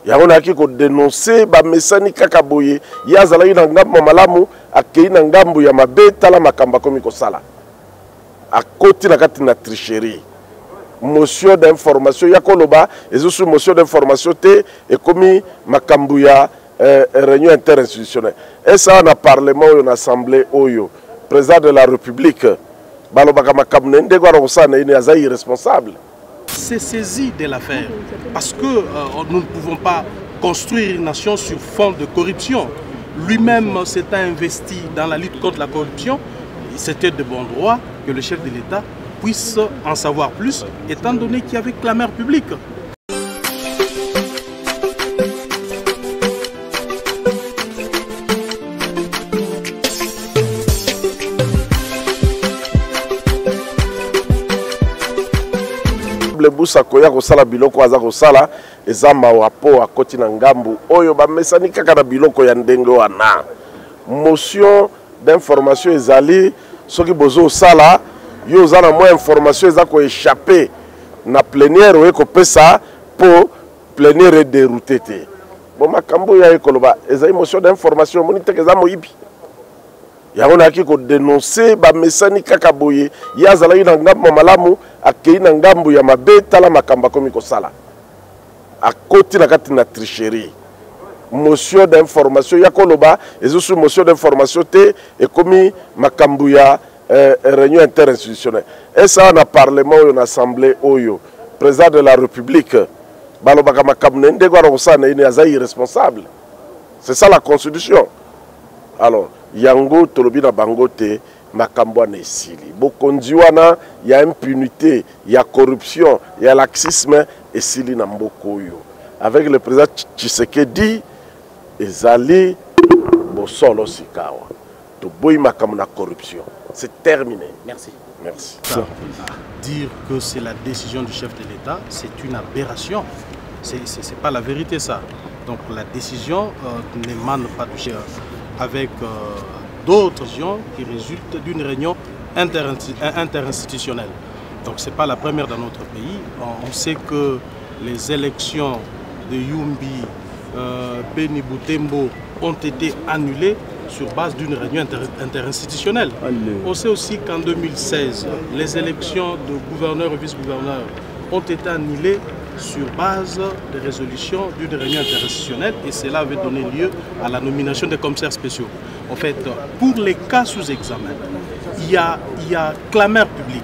yango naki ko dénoncer ba mesani kaka boye yazala ina ngambo malamu akei na ngambo ya mabe tala makamba komi ko sala akoti na kati na tricherie motion d'information ya koloba ezosu motion d'information te ekomi makambu ya réunion interinstitutionnelle et ça na parlement oyo na assemblée oyo président de la république balobaka makambu nde kwa kosana ine azai irresponsable. C'est saisi de l'affaire parce que nous ne pouvons pas construire une nation sur fond de corruption. Lui-même s'est investi dans la lutte contre la corruption. C'était de bon droit que le chef de l'État puisse en savoir plus, étant donné qu'il y avait clameur publique. Busa koya kosala biloko aza kosala eza mawa po akoti na ngambu oyo bamesani kaka na biloko ya ndenge wana motion d'information ezali soki bozo sala yo za na mo information eza ko échapper na plénière oyo kopesa po plénière dérouté te bon makambo ya ekoloba eza motion d'information moni te eza moyibi yango naki ko dénoncer ba mesani kaka boye yazala ina ngambo malamu akei na ngambo ya mabe tala makamba komi ko sala akoti na kati na tricherie motion d'information ya koloba ezosu motion d'information te ekomi makambu ya réunion interinstitutionnelle et ça na parlement oyo na assemblée oyo président de la république balobaka makambu nde kwa kosana ine azai irresponsable. C'est ça la constitution. Alors yango tolobi na bango te makambo na esili bokonzi wana ya impunité ya corruption ya laxisme esili na mboko oyo avec le président Tshisekedi ezali bosolo sikawa to boyi makambo na corruption. C'est terminé. Merci. Merci. Dire que c'est la décision du chef de l'État, c'est une aberration. C'est pas la vérité ça. Donc la décision n'émane pas du chef avec d'autres gens qui résultent d'une réunion interinstitutionnelle. Donc ce n'est pas la première dans notre pays. On sait que les élections de Yumbi, Beni Butembo ont été annulées sur base d'une réunion interinstitutionnelle. On sait aussi qu'en 2016, les élections de gouverneurs et vice-gouverneurs ont été annulées sur base de résolutions d'une réunion interinstitutionnelle et cela avait donné lieu à la nomination des commissaires spéciaux. En fait, pour les cas sous examen, il y a clameur publique,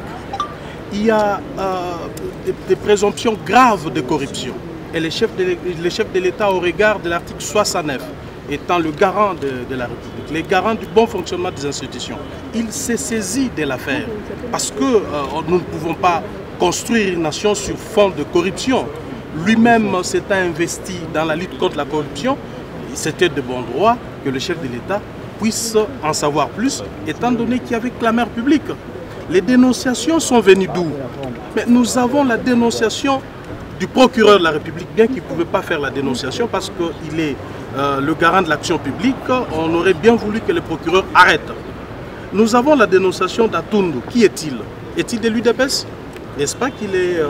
il y a des présomptions graves de corruption. Et les chefs de l'État, au regard de l'article 69, étant le garant de la République, les garants du bon fonctionnement des institutions, il s'est saisi de l'affaire parce que nous ne pouvons pas construire une nation sur fond de corruption. Lui-même s'est investi dans la lutte contre la corruption. C'était de bon droit que le chef de l'État puisse en savoir plus, étant donné qu'il y avait clameur publique. Les dénonciations sont venues d'où? Mais nous avons la dénonciation du procureur de la République, bien qu'il ne pouvait pas faire la dénonciation parce qu'il est le garant de l'action publique. On aurait bien voulu que le procureur arrête. Nous avons la dénonciation d'Atundu. Qui est-il? Est-il de l'UDPS? N'est-ce pas qu'il est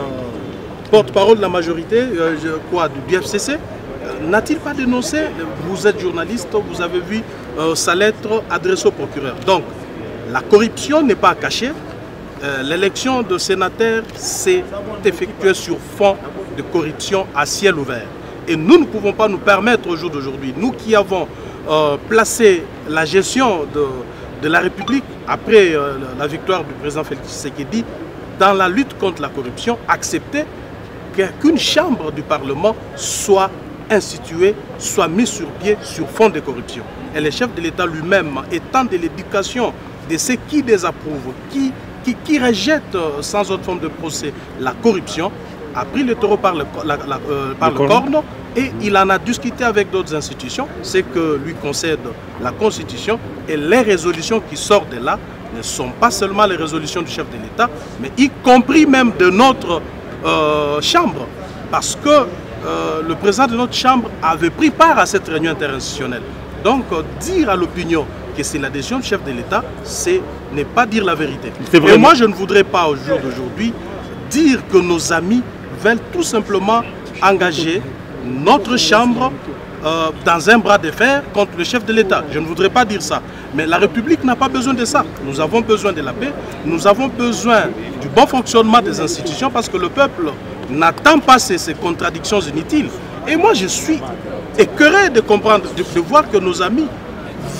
porte-parole de la majorité du BFCC? N'a-t-il pas dénoncé? Vous êtes journaliste, vous avez vu sa lettre adressée au procureur. Donc, la corruption n'est pas cachée. L'élection de sénateurs s'est effectuée sur fond de corruption à ciel ouvert. Et nous ne pouvons pas nous permettre au jour d'aujourd'hui, nous qui avons placé la gestion de la République après la victoire du président Félix Tshisekedi, dans la lutte contre la corruption, accepter qu'une chambre du Parlement soit instituée, soit mise sur pied sur fond de corruption. Et le chef de l'État lui-même, étant de l'éducation de ceux qui désapprouvent, qui rejettent sans autre forme de procès la corruption, a pris le taureau par le corne et il en a discuté avec d'autres institutions, ce que lui concède la Constitution, et les résolutions qui sortent de là ne sont pas seulement les résolutions du chef de l'État, mais y compris même de notre chambre, parce que le président de notre chambre avait pris part à cette réunion interinstitutionnelle. Donc dire à l'opinion que c'est la décision du chef de l'État, ce n'est pas dire la vérité. Et moi je ne voudrais pas au jour d'aujourd'hui dire que nos amis veulent tout simplement engager notre chambre dans un bras de fer contre le chef de l'État. Je ne voudrais pas dire ça. Mais la République n'a pas besoin de ça. Nous avons besoin de la paix. Nous avons besoin du bon fonctionnement des institutions parce que le peuple n'attend pas ces contradictions inutiles. Et moi, je suis écœuré de comprendre, de voir que nos amis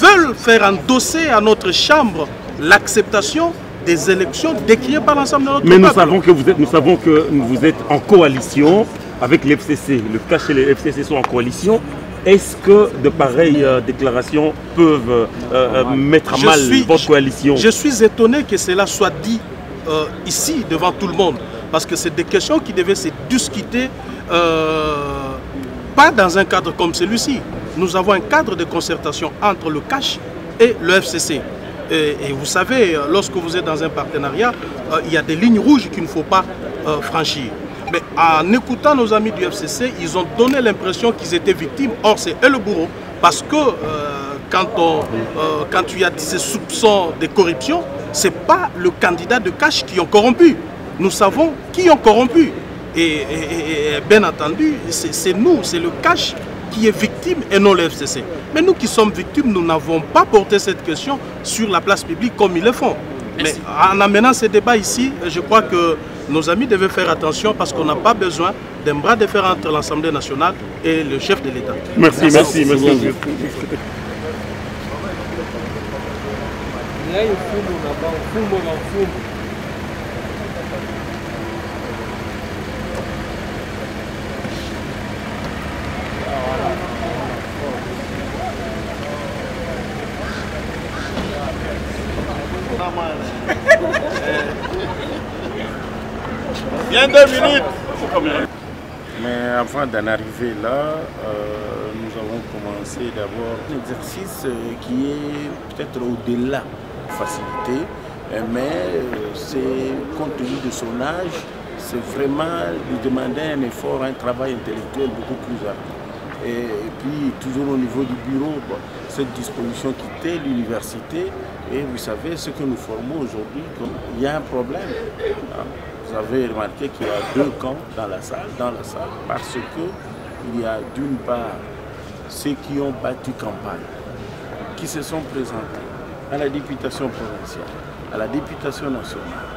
veulent faire endosser à notre chambre l'acceptation des élections décriées par l'ensemble de notre peuple. Mais nous savons que vous êtes en coalition avec l'FCC. Le CACH et les FCC sont en coalition. Est-ce que de pareilles déclarations peuvent mettre à mal votre coalition? Je suis étonné que cela soit dit ici, devant tout le monde. Parce que c'est des questions qui devaient se discuter, pas dans un cadre comme celui-ci. Nous avons un cadre de concertation entre le CACH et le FCC. Et vous savez, lorsque vous êtes dans un partenariat, il y a des lignes rouges qu'il ne faut pas franchir. Mais en écoutant nos amis du FCC, ils ont donné l'impression qu'ils étaient victimes. Or, c'est eux le bourreau. Parce que quand il y a ces soupçons de corruption, ce n'est pas le candidat de CACH qui ont corrompu. Nous savons qui ont corrompu. Et bien entendu, c'est nous, c'est le CACH qui est victime et non le FCC. Mais nous qui sommes victimes, nous n'avons pas porté cette question sur la place publique comme ils le font. Merci. Mais en amenant ce débat ici, je crois que nos amis devaient faire attention parce qu'on n'a pas besoin d'un bras de fer entre l'Assemblée nationale et le chef de l'État. Merci. Là, il faut Bien 2 minutes. Mais avant d'en arriver là, nous avons commencé d'abord un exercice qui est peut-être au-delà de facilité, mais c'est compte tenu de son âge, c'est vraiment lui demander un effort, un travail intellectuel beaucoup plus ardent. Et puis toujours au niveau du bureau, cette disposition quittait l'université et vous savez ce que nous formons aujourd'hui, il y a un problème. Vous avez remarqué qu'il y a 2 camps dans la salle parce qu'il y a d'une part ceux qui ont battu campagne, qui se sont présentés à la députation provinciale, à la députation nationale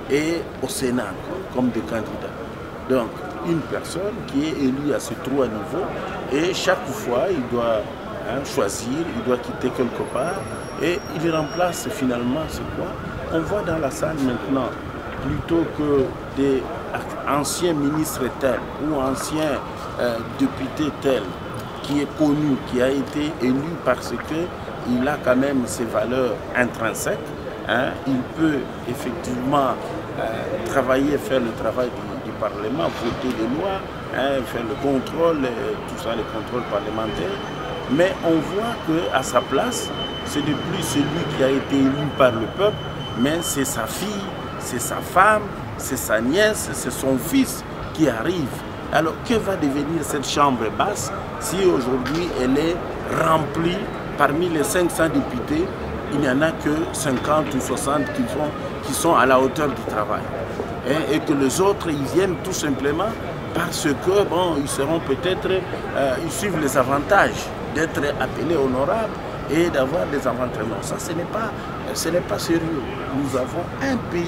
et au Sénat comme des candidats. Donc une personne qui est élue à ces 3 niveaux et chaque fois il doit choisir, il doit quitter quelque part et il remplace finalement c'est quoi? On voit dans la salle maintenant, plutôt que des anciens ministres tels ou anciens députés tels, qui est connu, qui a été élu parce qu'il a quand même ses valeurs intrinsèques, il peut effectivement travailler, faire le travail du Parlement, voter des lois, faire le contrôle, tout ça, le contrôle parlementaire, mais on voit qu'à sa place, ce n'est plus celui qui a été élu par le peuple, mais c'est sa fille, c'est sa femme, c'est sa nièce, c'est son fils qui arrive. Alors que va devenir cette chambre basse si aujourd'hui elle est remplie parmi les 500 députés, il n'y en a que 50 ou 60 qui sont à la hauteur du travail. Et que les autres, ils viennent tout simplement parce que, bon, ils seront peut-être, ils suivent les avantages d'être appelés honorables et d'avoir des avantages. Non, ça ce n'est pas sérieux. Nous avons un pays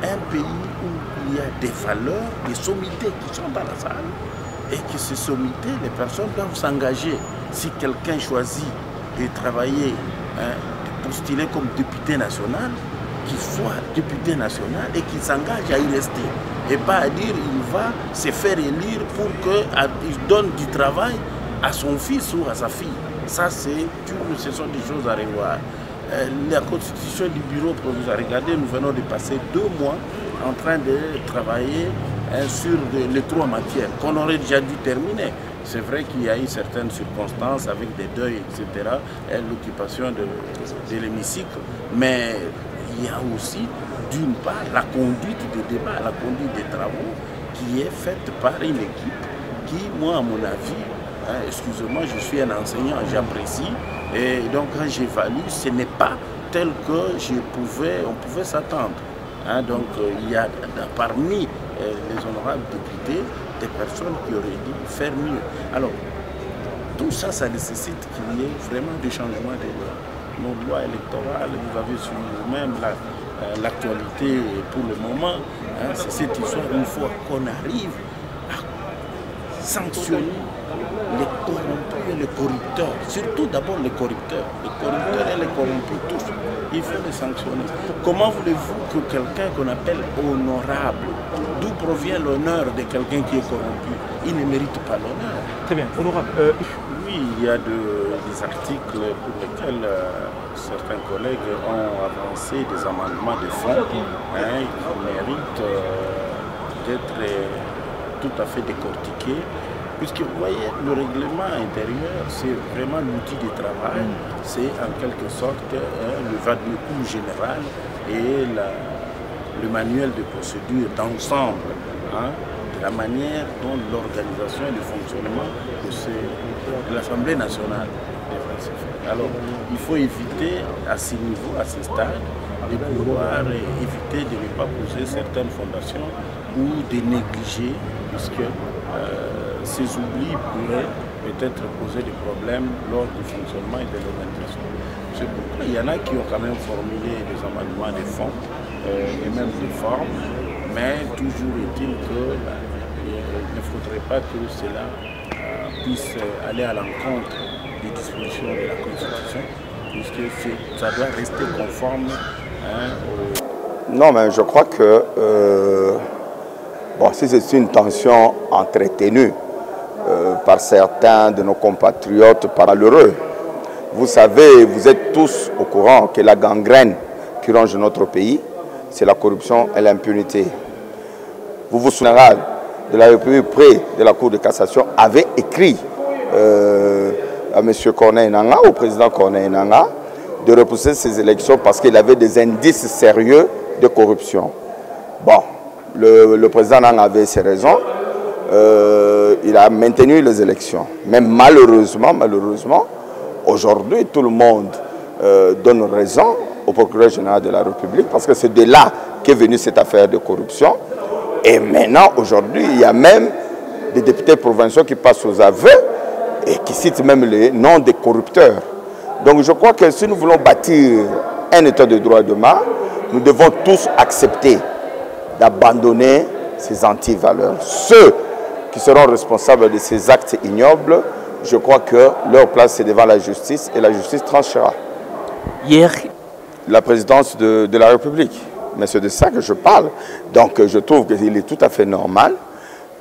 où il y a des valeurs, des sommités qui sont dans la salle et que ces sommités, les personnes doivent s'engager. Si quelqu'un choisit de travailler, de postuler comme député national, qu'il soit député national et qu'il s'engage à y rester. Et pas à dire qu'il va se faire élire pour qu'il donne du travail à son fils ou à sa fille. Ça, ce sont des choses à revoir. La constitution du bureau provisoire, regardez, nous venons de passer 2 mois en train de travailler sur les 3 matières qu'on aurait déjà dû terminer. C'est vrai qu'il y a eu certaines circonstances avec des deuils, etc., l'occupation de l'hémicycle, mais il y a aussi, d'une part, la conduite des débats, la conduite des travaux qui est faite par une équipe qui, moi, à mon avis, excusez-moi, je suis un enseignant, j'apprécie, et donc quand j'évalue, ce n'est pas tel que on pouvait s'attendre. Donc il y a parmi les honorables députés, des personnes qui auraient dû faire mieux. Alors, tout ça, ça nécessite qu'il y ait vraiment des changements de nos lois électorales. Vous avez suivi vous-même l'actualité pour le moment. Hein, c'est cette histoire, une fois qu'on arrive à sanctionner les corrompus et les corrupteurs, surtout d'abord les corrupteurs et les corrompus, tous, il faut les sanctionner. Comment voulez-vous que quelqu'un qu'on appelle honorable, d'où provient l'honneur de quelqu'un qui est corrompu, il ne mérite pas l'honneur? Très bien, honorable. Oui, il y a des articles pour lesquels certains collègues ont avancé des amendements de fond qui méritent d'être tout à fait décortiqués. Puisque vous voyez, le règlement intérieur, c'est vraiment l'outil de travail, c'est en quelque sorte le vade-mecum général et le manuel de procédure d'ensemble, de la manière dont l'organisation et le fonctionnement de l'Assemblée nationale devrait se faire. Alors, il faut éviter à ce niveau, à ce stade, de pouvoir éviter de ne pas poser certaines fondations ou de négliger, puisque ces oublis pourraient peut-être poser des problèmes lors du fonctionnement et de l'organisation. C'est pourquoi il y en a qui ont quand même formulé des amendements de fond et même de forme, mais toujours est-il qu'il ne faudrait pas que cela puisse aller à l'encontre des dispositions de la Constitution, puisque ça doit rester conforme au... Non, mais je crois que bon, si c'est une tension entretenue par certains de nos compatriotes malheureux, vous savez, vous êtes tous au courant que la gangrène qui ronge notre pays, c'est la corruption et l'impunité. Vous vous souvenez de la République près de la Cour de cassation avait écrit à M. Corneille Nangaa, au président Corneille Nangaa, de repousser ces élections parce qu'il avait des indices sérieux de corruption. Bon, le président Nangaa avait ses raisons. Il a maintenu les élections. Mais malheureusement, aujourd'hui, tout le monde donne raison au procureur général de la République parce que c'est de là qu'est venue cette affaire de corruption. Et maintenant, aujourd'hui, il y a même des députés provinciaux qui passent aux aveux et qui citent même les noms des corrupteurs. Donc je crois que si nous voulons bâtir un état de droit demain, nous devons tous accepter d'abandonner ces antivaleurs. Ceux qui seront responsables de ces actes ignobles, je crois que leur place c'est devant la justice et la justice tranchera. Hier, la présidence de la République, mais c'est de ça que je parle. Donc je trouve qu'il est tout à fait normal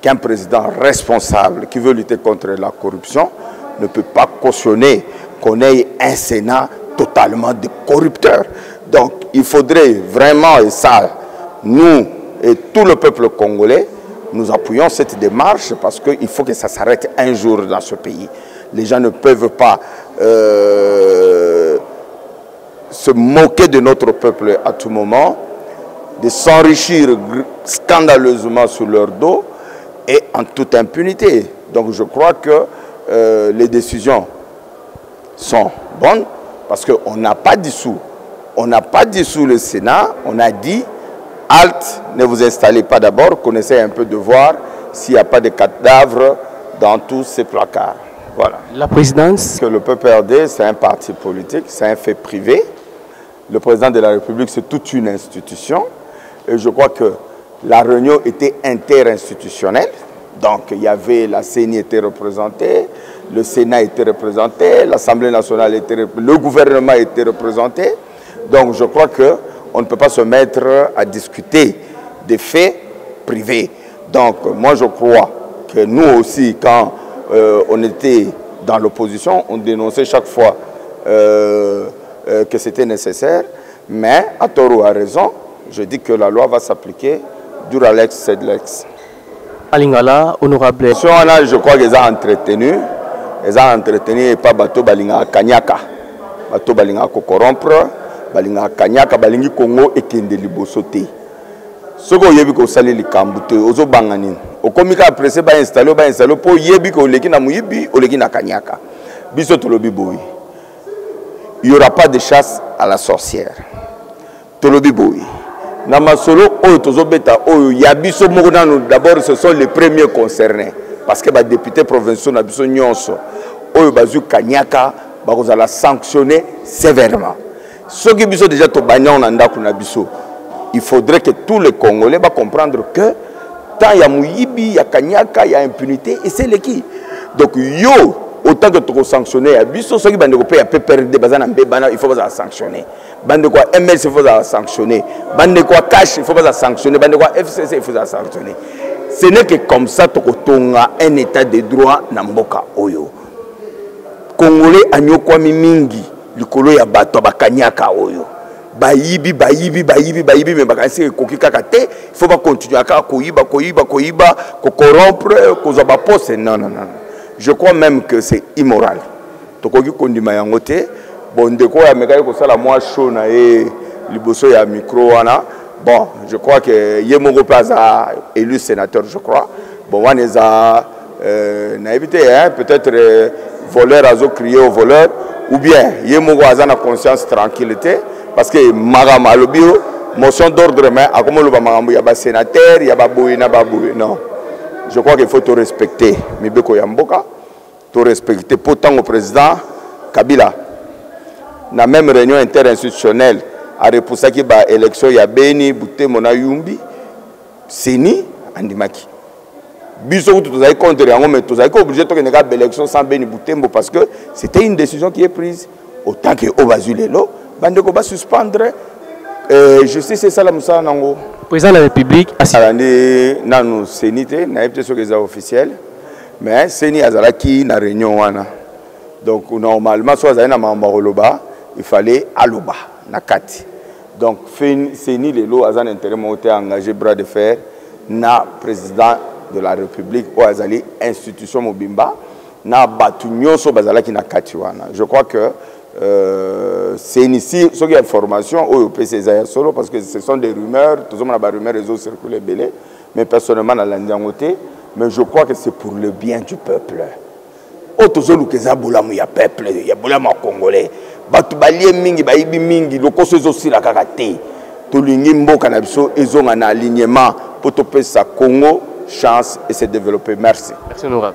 qu'un président responsable qui veut lutter contre la corruption ne peut pas cautionner qu'on ait un Sénat totalement de corrupteurs. Donc il faudrait vraiment, et ça, nous et tout le peuple congolais, nous appuyons cette démarche parce qu'il faut que ça s'arrête un jour dans ce pays. Les gens ne peuvent pas se moquer de notre peuple à tout moment, de s'enrichir scandaleusement sur leur dos et en toute impunité. Donc je crois que les décisions sont bonnes parce qu'on n'a pas dissous. On n'a pas dissous le Sénat, on a dit halte, ne vous installez pas d'abord, connaissez un peu de voir s'il n'y a pas de cadavres dans tous ces placards. Voilà. la présidence, Le PPRD, c'est un parti politique, c'est un fait privé. Le président de la République, c'est toute une institution. Et je crois que la réunion était interinstitutionnelle. Donc il y avait, la CENI était représentée, le Sénat était représenté, l'Assemblée nationale était représentée, le gouvernement était représenté. Donc je crois qu'on ne peut pas se mettre à discuter des faits privés. Donc moi je crois que nous aussi, quand on était dans l'opposition, on dénonçait chaque fois que c'était nécessaire. Mais à tort ou à raison, je dis que la loi va s'appliquer, dura lex sed lex. Alingala, honorable. Si on a, je crois qu'ils ont entretenu et pas bateau balinga kanyaka. Bateau balinga ko corrompre, balinga kanyaka, balingi Congo et kende libosote. Ce qu'on yebi ko sali likambute, ozo banganin. O komika apprécié ba installer pour yebi ko leki na muyibi, o leki na kanyaka. Biso tolobi boy. Il n'y aura pas de chasse à la sorcière. Tolobi boy. na masolo oyo tozobeta oyo ya biso moko nanu d'abord ce sont les premiers concernés parce que ba député provinciaux na biso nyonso oyo bazu kanyaka bakozala sanctionner sévèrement soki biso déjà to banya na ndako na biso il faudrait que tous les Congolais va comprendre que tant il y a mouyibi, il y a kanyaka, il y a impunité et c'est le qui. Donc yo autant que tu sanctionner à biso ceux qui bande ko payer PPRD bazana mbebana il faut pas sanctionner. Bande quoi MS il faut sanctionner. Bande quoi cash il faut pas sanctionner. Bande quoi FCC il faut sanctionner. Ce n'est que comme ça tu kotonga un état de droit na mboka oyo. Congolais anyokwa mingi likolo ya bato bakanyaka oyo. Bayibi mais bakansi koki kaka te il faut pas continuer à koyiba ko corrompre ko za ba poste non. Je crois même que c'est immoral. To koki kondima yango te bon ndeko ya meka ko sala moi show na e liboso ya micro wana bon je crois que Yemoko Plaza élu sénateur je crois bon on les a na évité hein peut-être voleur azo crier au voleur ou bien Yemoko azana conscience tranquillité parce que Magama Lobio, motion d'ordre, mais à comment le Bamangambo, il y a des sénateurs, il y a des babouis, non. Je crois qu'il faut te respecter. Mibeko Yamboka, te respecter. Pourtant, au président Kabila, dans la même réunion interinstitutionnelle, à repousser qu'il y a élection, il y a Beni, Bouté, Mona Yumbi, Seni, Andimaki. Bisous, tout ça est contre, mais tout ça est obligé de faire une élection sans Beni, Bouté, parce que c'était une décision qui est prise. Autant que Obazulelo, Bandeko va suspendre justice et ça la Moussa Nango. Président de la République a nanu sénité, n'a pas été officiel, mais Seni Azalaki na réunion wana. Donc normalement soit Zayna Mambaroloba, il fallait Aloba, Nakati. Donc Seni Lelo Azan intérêt monté engagé bras de fer na président de la République ou Azali institution Mobimba na Batunyo so Bazalaki Nakati wana. Je crois que c'est ici ce qui est information au PC solo parce que ce sont des rumeurs, tout le monde a des rumeurs, les autres circulent belé, mais personnellement dans l'andiangoté, mais je crois que c'est pour le bien du peuple. Au tozolu keza bolamu ya peuple, ya bolamu congolais, batu balie mingi baibi mingi, loko sezo sila kakate, tolingi mboka na biso ezonga na alignement pour topesa Congo chance et se développer. Merci. Merci honorable.